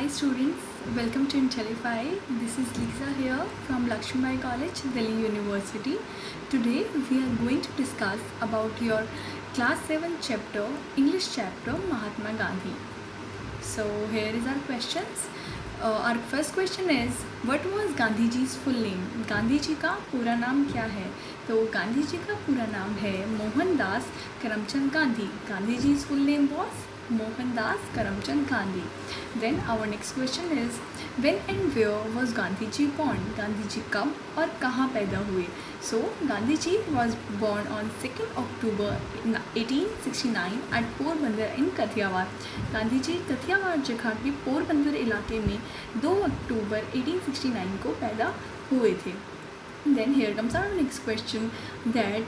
Hi students, welcome to Intellify. This is Lisa here from Lakshmi College, Delhi University. Today we are going to discuss about your class 7 chapter, English chapter, Mahatma Gandhi. So here is our questions. Our first question is, what was Gandhi ji's full name? Gandhi ji का पूरा नाम क्या है? तो गांधी जी का पूरा नाम है Mohandas Karamchand Gandhi. Gandhi ji's full name was Mohandas Karamchand Gandhi. Then our next question is, when and where was Gandhi ji born? Gandhi ji कब और कहाँ पैदा हुए? So Gandhi ji was born on 2nd October 1869 at Porbandar in कथियावार. Gandhi ji कथियावार जगह के पोरबंदर इलाके में 2 अक्टूबर 1869 को पैदा हुए थे. Then here comes our next question, that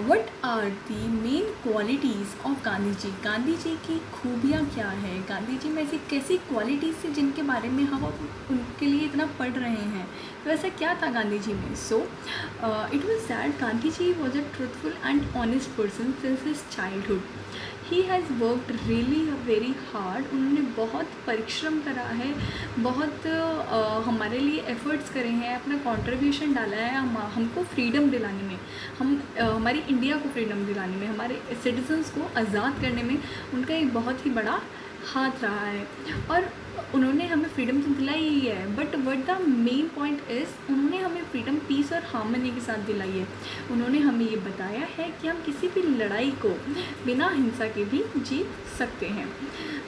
what are the main qualities of Gandhi ji? Gandhi ji की खूबियाँ क्या है? गांधी जी में ऐसी कैसी क्वालिटीज़ थी जिनके बारे में हम उनके लिए इतना पढ़ रहे हैं? तो ऐसा क्या था गांधी जी में? So it was that Gandhi ji was a truthful and honest person since his childhood. He has worked really very hard. उन्होंने बहुत परिश्रम करा है, बहुत हमारे लिए एफ़र्ट्स करे हैं, अपना कंट्रीब्यूशन डाला है हमको फ्रीडम दिलाने में, हमारी इंडिया को फ्रीडम दिलाने में, हमारे सिटीजन्स को आज़ाद करने में उनका एक बहुत ही बड़ा हाथ रहा है. और उन्होंने हमें फ्रीडम तो दिलाई ही है, but what the main point is, उन्होंने हमें फ्रीडम पीस और हार्मनी के साथ दिलाई है. उन्होंने हमें ये बताया है कि हम किसी भी लड़ाई को बिना हिंसा के भी जीत सकते हैं.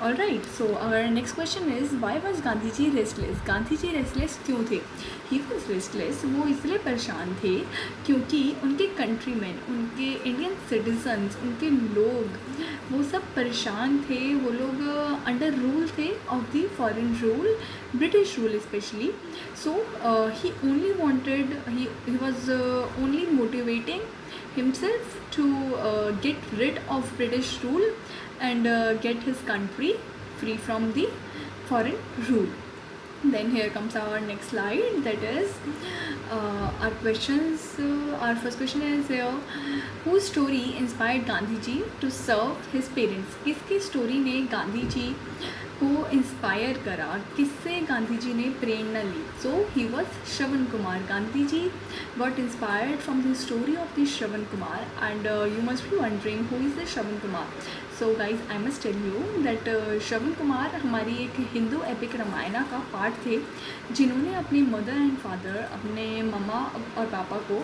Alright, so our next question is, why was Gandhi ji restless? Gandhi ji restless क्यों थे? ही वॉज रेस्टलेस, वो इसलिए परेशान थे क्योंकि उनके कंट्रीमैन, उनके इंडियन सिटीजन्स, उनके लोग, वो सब परेशान थे. वो लोग अंडर रूल थे of the foreign rule, British rule specially. So he only wanted, he was only motivating himself to get rid of British rule and get his country free from the foreign rule. Then here comes our next slide, that is our questions. Our first question is here, whose story inspired Gandhi ji to serve his parents? किसकी story ने गांधी जी को inspire करा, किससे गांधी जी ने प्रेरणा ली? So he was Shravan Kumar. Gandhi ji got inspired from the story of the Shravan Kumar. And you must be wondering who is the Shravan Kumar. So guys, I must tell you that Shravan Kumar हमारी एक हिंदू एपिक रामायणा का पार्ट थे, जिन्होंने अपने मदर एंड फादर, अपने मम्मा और पापा को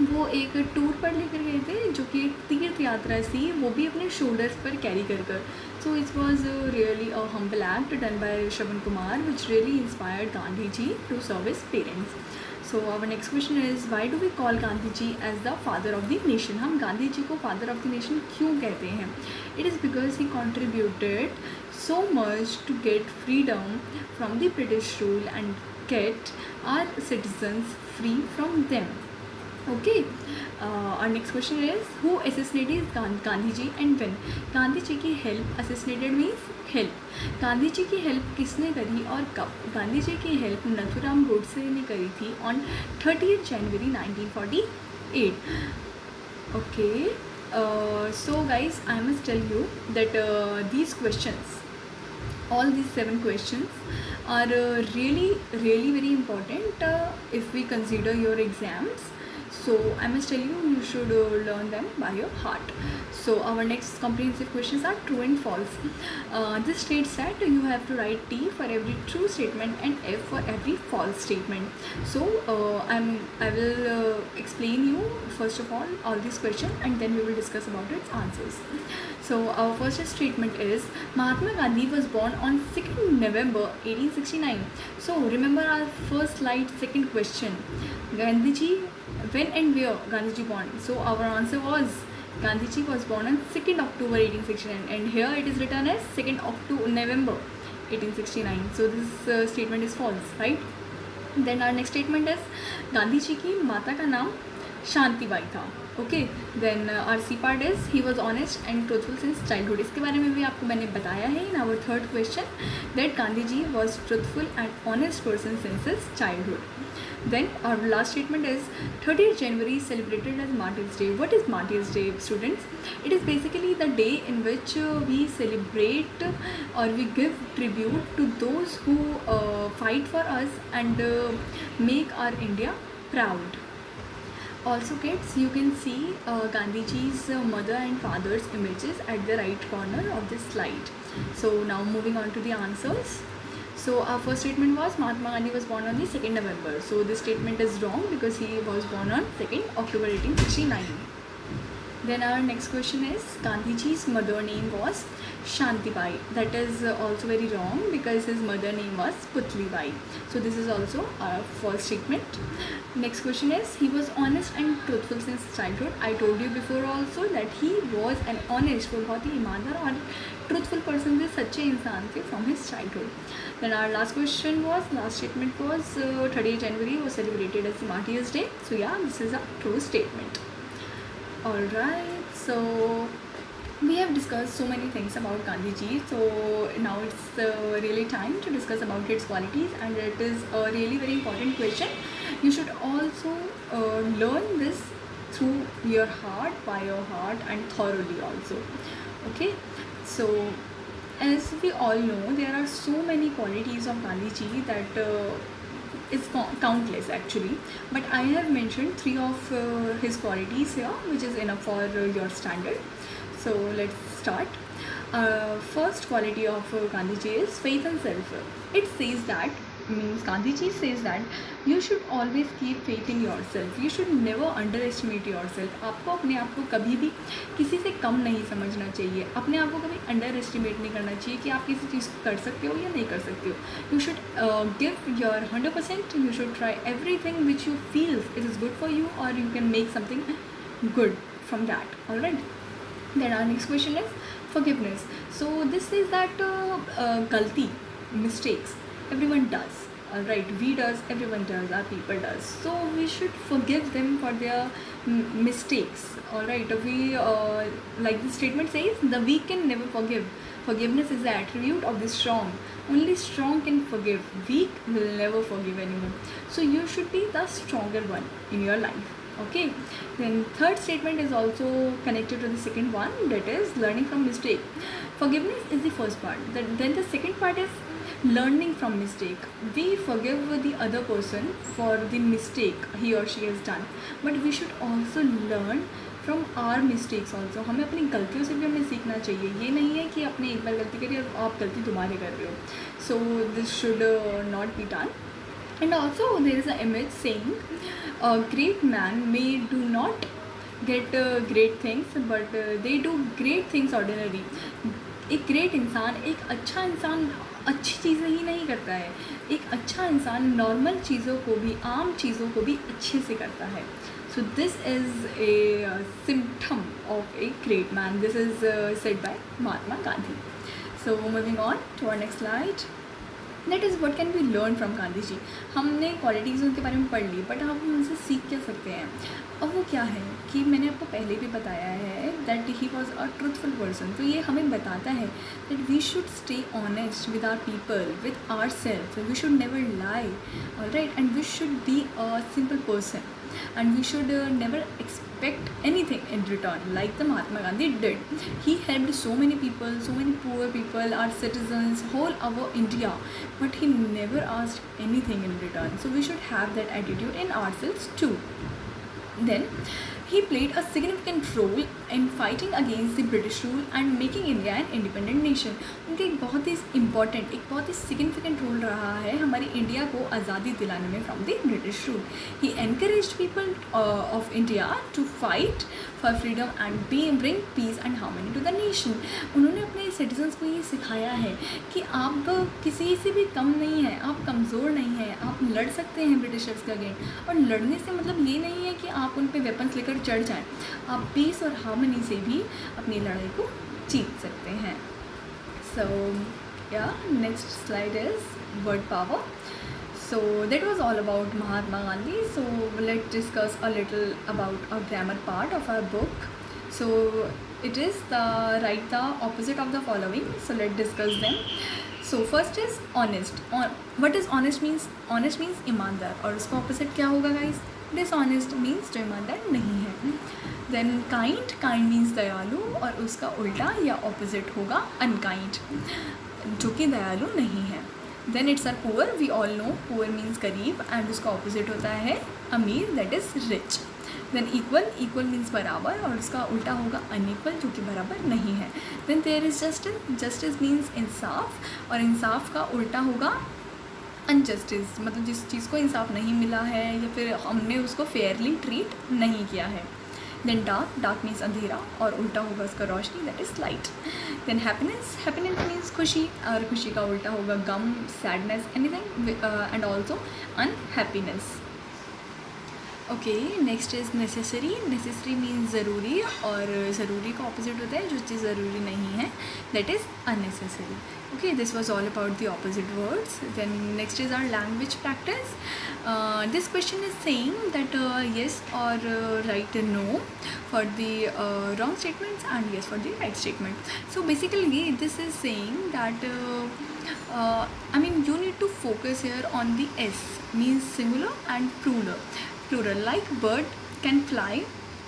वो एक टूर पर लेकर गए थे, जो कि एक तीर्थ यात्रा थी, वो भी अपने शोल्डर्स पर कैरी कर कर. So it was really a humble act done by Shravan Kumar which really inspired Gandhi ji to serve his parents. So our next question is, why do we call Gandhi ji as the father of the nation? हम गांधी जी को father of the nation क्यों कहते हैं? It is because he contributed so much to get freedom from the British rule and get our citizens free from them. Okay, our next question is, who assassinated Gandhi ji and when? Gandhi ji की हेल्प, assassinated means हेल्प. गांधी जी की हेल्प किसने करी और कब? गांधी जी की हेल्प नथुराम गोडसे ने करी थी on 30th January 1948. Okay, so guys, I must tell you that these questions, all these 7 questions are really very important if we consider your exams. So I must tell you, you should learn them by your heart. So our next comprehensive questions are true and false. This states that you have to write T for every true statement and F for every false statement. So I will explain you first of all these questions, and then we will discuss about its answers. So our first statement is, Mahatma Gandhi was born on 2nd November 1869. So remember our first slide, second question, Gandhi ji, when and where Gandhi ji born? So our answer was, Gandhi ji was born on 2nd October 1869, and here it is written as 2nd November 1869. So this statement is false, right? Then our next statement is, Gandhi ji की माता का नाम शांतिबाई था. Okay then our C part is he was honest and truthful since childhood. इसके बारे में भी आपको मैंने बताया है in our third question that Gandhi ji was truthful and honest person since his childhood. Then our last statement is 30th January is celebrated as Martyrs Day. What is Martyrs Day, students? It is basically the day in which we celebrate or we give tribute to those who fight for us and make our India proud. Also kids, you can see Gandhi ji's mother and father's images at the right corner of this slide. So now moving on to the answers. So our first statement was Mahatma Gandhi was born on the 2nd November. So this statement is wrong because he was born on 2nd October 1869. Then our next question is Gandhi ji's mother name was Shantibai. That is also very wrong because his mother name was Putlibai. So this is also our first statement. Next question is he was honest and truthful since childhood. I told you before also that he was an honest, वो बहुत ही ईमानदार और truthful person थे, सच्चे इंसान थे from his childhood. Then our last question was, last statement was 30th January was celebrated as Martyrs Day. So yeah, this is a true statement. Alright, so we have discussed so many things about Gandhi ji, so now it's really time to discuss about its qualities, and it is a really very important question. You should also learn this through your heart, by your heart, and thoroughly also. Okay, so as we all know, there are so many qualities of Gandhi ji that is countless actually, but I have mentioned 3 of his qualities here, which is enough for your standard. So let's start. First quality of Gandhi ji is faith and self. It says that, means Gandhi ji says that you should always keep faith in yourself. You should never underestimate yourself. आपको अपने आप को कभी भी किसी से कम नहीं समझना चाहिए. अपने आप को कभी अंडर एस्टिमेट नहीं करना चाहिए कि आप किसी चीज़ को कर सकते हो या नहीं कर सकते हो. You should give your 100%. You should try everything which you feel it is good for you, or you can make something good from that. Alright. Then our next question is forgiveness. So this is that galti, mistakes, everyone does. Alright, we does, everyone does, our people does. So we should forgive them for their mistakes. Alright, we like the statement says, the weak can never forgive. Forgiveness is the attribute of the strong. Only strong can forgive. Weak will never forgive anyone. So you should be the stronger one in your life. Okay, then third statement is also connected to the second one, that is learning from mistake. Forgiveness is the first part. Then the second part is learning from mistake. We forgive the other person for the mistake he or she has done, but we should also learn from our mistakes also. हमें अपनी गलतियों से भी हमें सीखना चाहिए. ये नहीं है कि आपने एक बार गलती करी और आप गलती दोबारा कर रहे हो. So this should not be done. And also there is an image saying a great man may do not get great things, but they do great things ordinary. एक ग्रेट इंसान, एक अच्छा इंसान अच्छी चीज़ें ही नहीं करता है. एक अच्छा इंसान नॉर्मल चीज़ों को भी, आम चीज़ों को भी अच्छे से करता है. So this is a symptom of a great man. This is said by Mahatma Gandhi. So moving on to our next slide. That is what can we learn from Gandhi ji. हमने क्वालिटीज़ उनके बारे में पढ़ ली, बट हम उनसे सीख क्या सकते हैं. अब वो क्या है कि मैंने आपको पहले भी बताया है that he was a truthful person. तो ये हमें बताता है that we should stay honest with our people, with our self. We should never lie. Alright, and we should be a simple person, and we should never expect anything in return like the Mahatma Gandhi did. He helped so many people, so many poor people, our citizens, whole our India, but he never asked anything in return. So we should have that attitude in ourselves too. Then he played a significant role in fighting against the British rule and making India an independent nation. उनका एक बहुत ही important, एक बहुत ही significant role रहा है हमारी India को आज़ादी दिलाने में from the British rule. He encouraged people of India to fight for freedom and bring peace and harmony to the nation. उन्होंने अपने सिटीजन्स को ये सिखाया है कि आप किसी से भी कम नहीं हैं, आप कमज़ोर नहीं हैं, आप लड़ सकते हैं ब्रिटिशर्स के अगेंस्ट. और लड़ने से मतलब ये नहीं है कि आप उन पर वेपन्स लेकर चढ़ जाएं. आप पीस और हार्मनी से भी अपनी लड़ाई को जीत सकते हैं. So yeah, next slide is word power. So that was all about Mahatma Gandhi. So let's discuss a little about a grammar part of our book. So it is write the opposite of the following. So let's discuss them. So first is honest. What is honest means? Honest means ईमानदार, और उसका opposite क्या होगा guys? Dishonest means जो ईमानदार नहीं है. Then kind. Kind means दयालु, और उसका उल्टा या opposite होगा unkind, जो कि दयालु नहीं है. Then it's our poor. We all know poor means गरीब, एंड उसका ऑपोजिट होता है अमीर, that is rich. Then equal. Equal means बराबर, और उसका उल्टा होगा अनइक्वल, जो कि बराबर नहीं है. Then there is justice. Justice means इंसाफ, और इंसाफ का उल्टा होगा अनजस्टिस, मतलब जिस चीज़ को इंसाफ नहीं मिला है या फिर हमने उसको फेयरली ट्रीट नहीं किया है. Then dark. डार्क मीन्स अंधेरा, और उल्टा होगा उसका रोशनी, that is light. Then happiness. Happiness means खुशी, और खुशी का उल्टा होगा गम, sadness, anything, and also unhappiness. Okay, next is necessary. Necessary means ज़रूरी, और ज़रूरी का ऑपोजिट होता है जो चीज़ ज़रूरी नहीं है, that is unnecessary. Okay, this was all about the opposite words. Then next is our language practice. This question is saying that yes or right no for the wrong statements, and yes for the right statement. So basically this is saying that I mean you need to focus here on the S, means singular and plural. Plural, like bird can fly,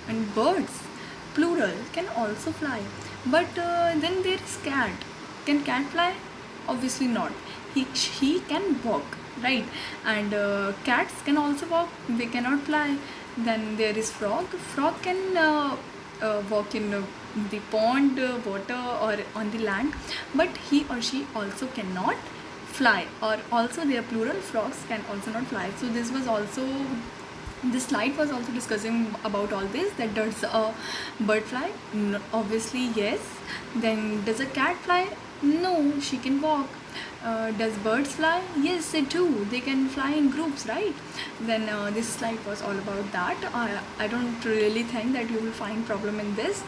and birds plural can also fly. But then there is cat. Can cat fly? Obviously not. He can walk, right? And cats can also walk, they cannot fly. Then there is frog. Frog can walk in the pond, water, or on the land, but he or she also cannot fly. Or also they are plural, frogs can also not fly. So this slide was also discussing about all this, that does a bird fly? No, obviously yes. Then does a cat fly? No, she can walk. Does birds fly? Yes, they do. They can fly in groups, right? Then this slide was all about that. I don't really think that you will find problem in this.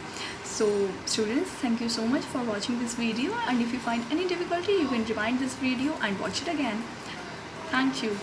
So students, thank you so much for watching this video, and if you find any difficulty, you can rewind this video and watch it again. Thank you.